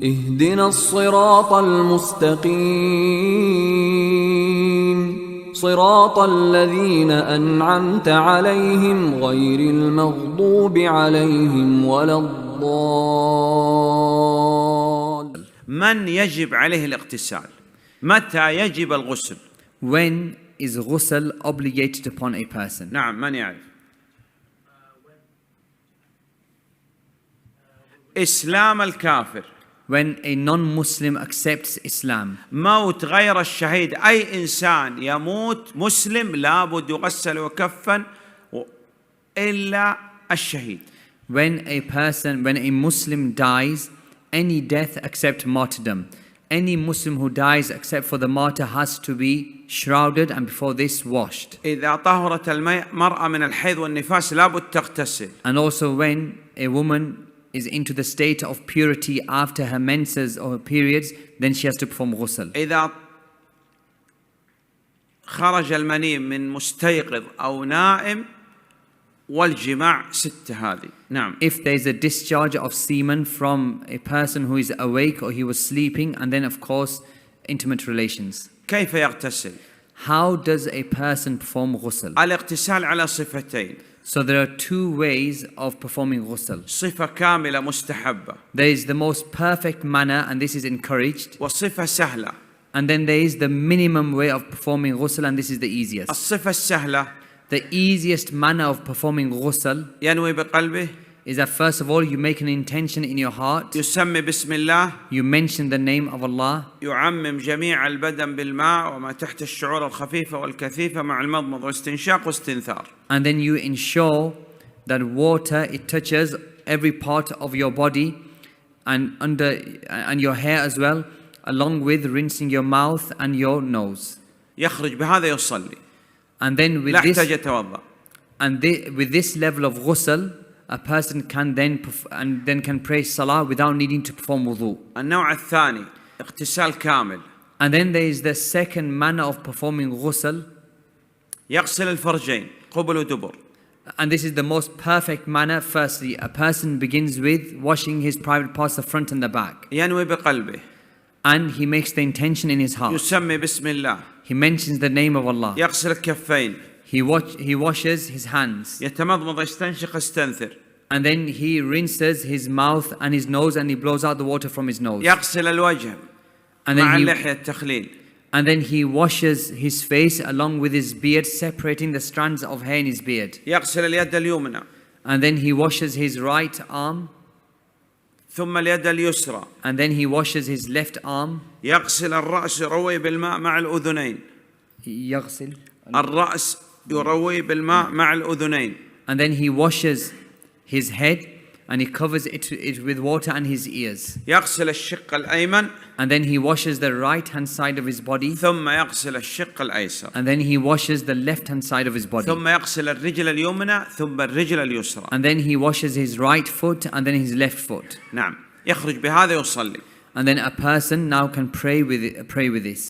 اهدنا الصراط المستقيم صراط الذين أنعمت عليهم غير المغضوب عليهم ولا الضالين. من يجب عليه الاغتسال؟ متى يجب الغسل؟ When is ghusl obligated upon a person? نعم، من يعرف؟ إسلام الكافر. When a non-Muslim accepts Islam. موت غير الشهيد، أي إنسان يموت مسلم لابد يغسل ويكفن إلا الشهيد. When a Muslim dies, any death except martyrdom. Any Muslim who dies except for the martyr has to be shrouded and before this washed. إذا طهرت المرأة من الحيض والنفاس لابد تغتسل. And also when a woman is into the state of purity after her menses or periods, then she has to perform ghusl. إذا خرج المني من مستيقظ أو نائم والجماع 6 هذه. نعم. If there is a discharge of semen from a person who is awake or he was sleeping, and then of course intimate relations. كيف يغتسل؟ How does a person perform ghusl? الاغتسال على صفتين. So there are 2 ways of performing ghusl. صفة كاملة مستحبة. There is the most perfect manner, and this is encouraged. وصفة سهلة. And then there is the minimum way of performing ghusl, and this is the easiest. الصفة السهلة. The easiest manner of performing ghusl ينوي بقلبه. is that first of all you make an intention in your heart. يسمي بسم الله. You mention the name of Allah. يعمم جميع البدن بالماء وما تحت الشعور الخفيفة والكثيفة مع المضمض واستنشاق واستنثار. And then you ensure that water, it touches every part of your body and your hair as well, along with rinsing your mouth and your nose. يخرج بهذا يصلي. And then with لا this يحتاج يتوضأ. with this level of ghusl, a person can then can pray salah without needing to perform wudu. النوع الثاني اغتسال كامل. And then there is the second manner of performing ghusl. يغسل الفرجين قبل ودبر. And this is the most perfect manner. Firstly, a person begins with washing his private parts, the front and the back. ينوي بقلبه. And he makes the intention in his heart. يسمي بسم الله. He mentions the name of Allah. يغسل الكفين. He washes his hands. يتمضمض يستنشق يستنثر. And then he rinses his mouth and his nose, and he blows out the water from his nose. يغسل الوجه مع اللحية التخليل. And then he washes his face along with his beard, separating the strands of hair in his beard. يغسل اليد اليمنى. And then he washes his right arm. ثم اليد اليسرى. And then he washes his left arm. يغسل الرأس يروي بالماء مع الأذنين. يغسل الرأس يروي بالماء مع الأذنين. And then he washes his head and he covers it with water and his ears. يغسل الشق الأيمن. And then he washes the right hand side of his body. ثم يغسل الشق الأيسر. And then he washes the left hand side of his body. ثم يغسل الرجل اليمنى ثم الرجل اليسرى. And then he washes his right foot and then his left foot. نعم. يخرج بهذا يصلي. And then a person now can pray with this.